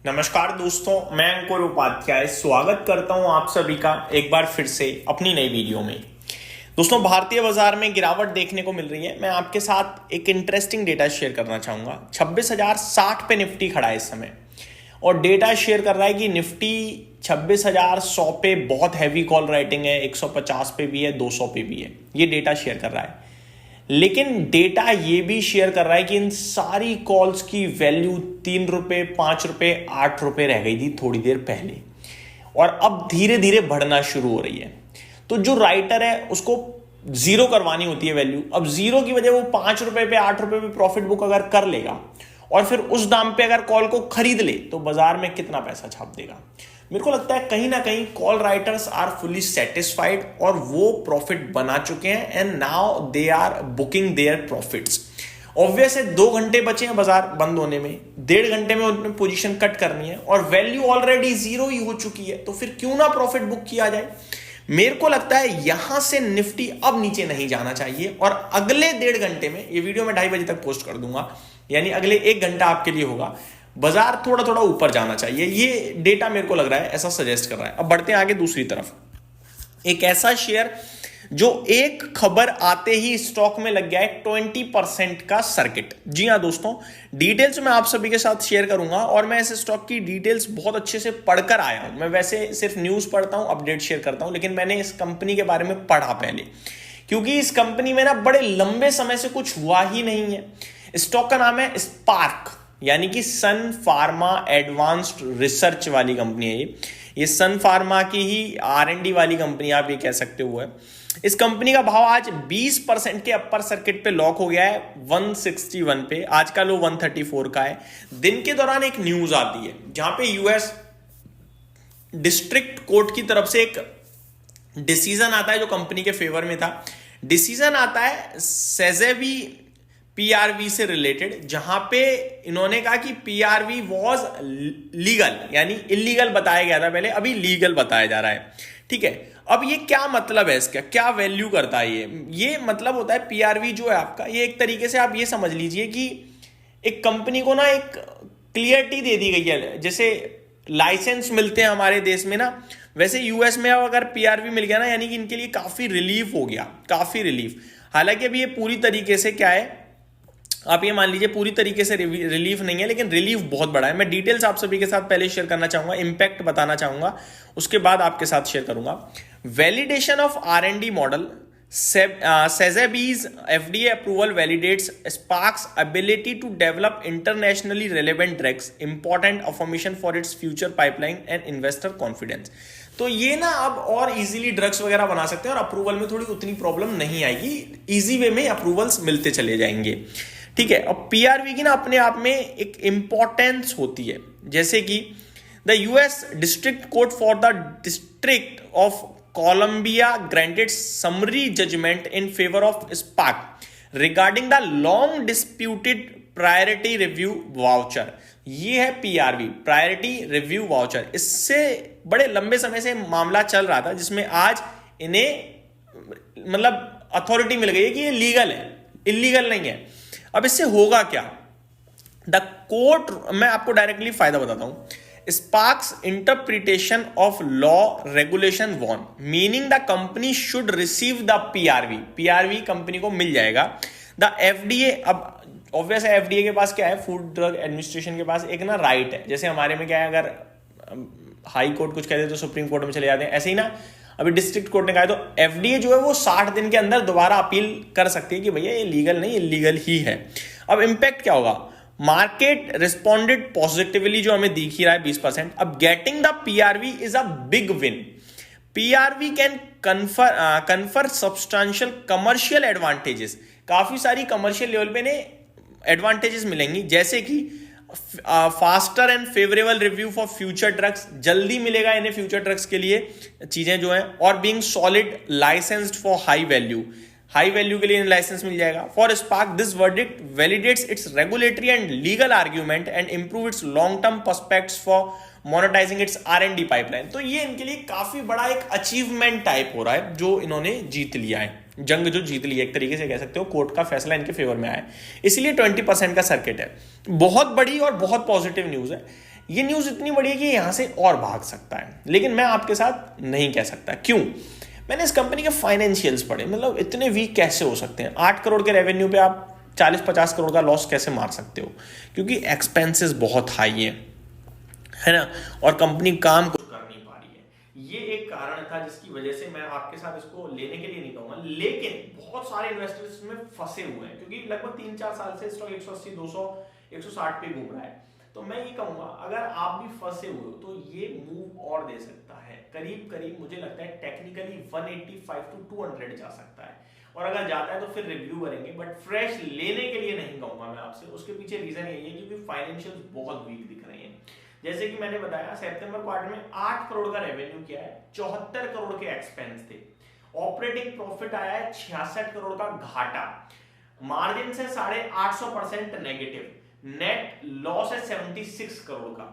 नमस्कार दोस्तों, मैं अंकुर उपाध्याय स्वागत करता हूं आप सभी का एक बार फिर से अपनी नई वीडियो में। दोस्तों, भारतीय बाजार में गिरावट देखने को मिल रही है। मैं आपके साथ एक इंटरेस्टिंग डेटा शेयर करना चाहूंगा। 26,060 पे निफ्टी खड़ा है इस समय और डेटा शेयर कर रहा है कि निफ्टी 26,100 पे बहुत हैवी कॉल राइटिंग है, 150 पे भी है, 200 पे भी है। ये डेटा शेयर कर रहा है, लेकिन डेटा ये भी शेयर कर रहा है कि इन सारी कॉल्स की वैल्यू 3 रुपए, 5 रुपए, 8 रुपए रह गई थी थोड़ी देर पहले और अब धीरे धीरे बढ़ना शुरू हो रही है। तो जो राइटर है उसको जीरो करवानी होती है वैल्यू। अब जीरो की वजह वो 5 रुपए पे, 8 रुपए पे प्रॉफिट बुक अगर कर लेगा और फिर उस दाम पे अगर कॉल को खरीद ले तो बाजार में कितना पैसा छाप देगा। मेरे को लगता है कहीं ना कहीं call writers are fully satisfied और वो प्रॉफिट बना चुके हैं and now they are booking their profits. Obvious है 2 घंटे बचे हैं बाजार बंद होने में, 1.5 घंटे में उन्हें पोजीशन कट करनी है और वैल्यू ऑलरेडी जीरो ही हो चुकी है, तो फिर क्यों ना प्रॉफिट बुक किया जाए। मेरे को लगता है यहां से निफ्टी अब नीचे नहीं जाना चाहिए और अगले 1.5 घंटे में, ये वीडियो मैं 2:30 बजे तक पोस्ट कर दूंगा, यानी अगले 1 घंटा आपके लिए होगा, बाजार थोड़ा थोड़ा ऊपर जाना चाहिए। ये डेटा मेरे को लग रहा है ऐसा सजेस्ट कर रहा है। अब बढ़ते हैं आगे दूसरी तरफ। एक ऐसा शेयर जो एक खबर आते ही स्टॉक में लग गया है 20% का सर्किट। जी हां दोस्तों, डिटेल्स मैं आप सभी के साथ शेयर करूंगा और मैं इस स्टॉक की डिटेल्स बहुत अच्छे से पढ़कर आया हूं। मैं वैसे सिर्फ न्यूज पढ़ता हूं, अपडेट शेयर करता हूं, लेकिन मैंने इस कंपनी के बारे में पढ़ा पहले, क्योंकि इस कंपनी में ना बड़े लंबे समय से कुछ हुआ ही नहीं है। स्टॉक का नाम है स्पार्क, यानी कि सन फार्मा एडवांस्ड रिसर्च वाली कंपनी है। ये सन फार्मा की ही R&D वाली कंपनी आप ये कह सकते हो है। इस कंपनी का भाव आज 20% के अपर सर्किट पे लॉक हो गया है 161 पे। आज का लो 134 का है। दिन के दौरान एक न्यूज आती है जहां पे यूएस डिस्ट्रिक्ट कोर्ट की तरफ से एक डिसीजन आता है जो कंपनी के फेवर में था। डिसीजन आता है सेजेबी PRV से रिलेटेड, जहां पे इन्होंने कहा कि PRV वॉज लीगल, यानी इलीगल बताया गया था पहले, अभी लीगल बताया जा रहा है। ठीक है, अब ये क्या मतलब है, इसका क्या वैल्यू करता है ये मतलब होता है PRV जो है आपका, ये एक तरीके से आप ये समझ लीजिए कि एक कंपनी को ना एक क्लियरिटी दे दी गई है। जैसे लाइसेंस मिलते हैं हमारे देश में ना, वैसे यूएस में अगर PRV मिल गया ना, यानी कि इनके लिए काफी रिलीफ हो गया, काफी रिलीफ। हालांकि अभी ये पूरी तरीके से क्या है, आप ये मान लीजिए पूरी तरीके से रिलीफ नहीं है, लेकिन रिलीफ बहुत बड़ा है। मैं डिटेल्स आप सभी के साथ पहले शेयर करना चाहूंगा, इंपैक्ट बताना चाहूंगा, उसके बाद आपके साथ शेयर करूंगा। वैलिडेशन ऑफ R&D मॉडल, सेजेबीज FDA approval validates Sparc's ability to develop internationally relevant drugs, important affirmation for its future pipeline and investor confidence. तो ये ना अब और इजीली ड्रग्स वगैरह बना सकते हैं और अप्रूवल में थोड़ी उतनी प्रॉब्लम नहीं आएगी, इजी वे में अप्रूवल्स मिलते चले जाएंगे। ठीक है, अब PRV की ना अपने आप में एक इंपॉर्टेंस होती है, जैसे कि the US district court for the district of Columbia granted summary judgement in favour of Spark regarding the long disputed priority review voucher. ये है PRV, प्रायोरिटी रिव्यू वाउचर। इससे बड़े लंबे समय से मामला चल रहा था, जिसमें आज इन्हें मतलब अथॉरिटी मिल गई है कि ये लीगल है, इलीगल नहीं है। अब इससे होगा क्या, द कोर्ट, मैं आपको डायरेक्टली फायदा बताता हूं। Spark's interpretation of law regulation won, meaning the company should receive the PRV company को मिल जाएगा। द FDA, अब ऑब्वियस है FDA के पास क्या है, फूड ड्रग एडमिनिस्ट्रेशन के पास एक ना राइट है। जैसे हमारे में क्या है, अगर हाई कोर्ट कुछ कहते तो सुप्रीम कोर्ट में चले जाते हैं, ऐसे ही ना अभी डिस्ट्रिक्ट कोर्ट ने कहा है, तो FDA जो है वो 60 दिन के अंदर दोबारा अपील कर सकती है कि भैया ये लीगल नहीं, इलीगल ही है। अब इंपैक्ट क्या होगा, मार्केट रिस्पॉन्डेड पॉजिटिवली, जो हमें दिख ही रहा है 20%। अब getting the PRV is a big win. PRV can confer substantial commercial advantages, काफी सारी कमर्शियल लेवल पे ने एडवांटेजेस मिलेंगी, जैसे कि faster and favourable review for future drugs, जल्दी मिलेगा इन्हें फ्यूचर ड्रग्स के लिए चीजें जो हैं, और being solid licensed for high value के लिए लाइसेंस मिल जाएगा। For Sparc this verdict validates its regulatory and legal argument and improve its long term perspectives for monetizing its R&D pipeline. तो ये इनके लिए काफी बड़ा एक अचीवमेंट टाइप हो रहा है जो इन्होंने जीत लिया है, जंग जो जीत ली है एक तरीके से कह सकते हो, कोर्ट का फैसला इनके फेवर में आया है, इसलिए 20% का सर्किट है। बहुत बड़ी और बहुत पॉजिटिव न्यूज है। ये न्यूज़ इतनी बड़ी है कि यहां से और भाग सकता है, लेकिन मैं आपके साथ नहीं कह सकता। क्यों? मैंने इस कंपनी के फाइनेंशियल्स पढ़े, मतलब इतने वीक कैसे हो सकते हैं? 8 करोड़ के रेवेन्यू पे आप 40-50 करोड़ का लॉस कैसे मार सकते हो? क्योंकि एक्सपेंसेस बहुत हाई है ना, और कंपनी काम कुछ कर नहीं पा रही है। ये एक कारण था जिसकी वजह से मैं आपके साथ इसको लेने के लिए नहीं कहूंगा, लेकिन बहुत सारे इन्वेस्टर्स में फंसे हुए हैं, क्योंकि लगभग 3-4 साल से स्टॉक 180, 200, 160 पे घूम रहा है। तो मैं ये कहूंगा, अगर आप भी फंसे हुए हो तो ये मूव और दे सकता है, करीब करीब मुझे लगता है टेक्निकली 185 to 200 जा सकता है, और अगर जाता है तो फिर रिव्यू करेंगे, बट फ्रेश लेने के लिए नहीं कहूंगा मैं आपसे। उसके पीछे रीजन यही है क्योंकि फाइनेंशियल्स बहुत वीक दिख रहे हैं। जैसे कि मैंने बताया, सितंबर क्वार्टर में 8 करोड़ का रेवेन्यू किया है, 74 करोड़ के एक्सपेंस थे, ऑपरेटिंग प्रॉफिट आया है 66 करोड़ का घाटा, मार्जिन से 850% नेगेटिव, नेट लॉस है 76 करोड़ का।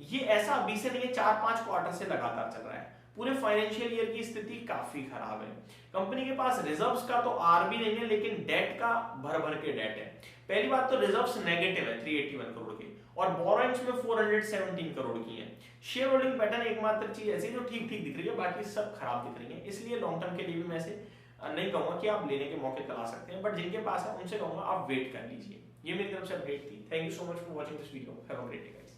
ये ऐसा अभी से नहीं है, 4-5 क्वार्टर से लगातार चल रहा है। पूरे फाइनेंशियल ईयर की स्थिति काफी खराब है। कंपनी के पास रिजर्व्स का तो आर भी नहीं है, लेकिन डेट का भर भर के डेट है। पहली बात तो रिजर्व्स नेगेटिव है 381 करोड़ के, और बोरोइंग्स में 417 करोड़ की है। शेयर होल्डिंग पैटर्न एकमात्र चीज ऐसी जो ठीक ठीक दिख रही है, बाकी सब खराब दिख रही है। इसलिए लॉन्ग टर्म के लिए भी मैं से नहीं कहूंगा कि आप लेने के मौके तला सकते हैं, बट जिनके पास है उनसे कहूंगा आप वेट कर लीजिए। ये मेरी तरफ से अपडेट थी। Thank you so much for watching this video. Have a great day guys.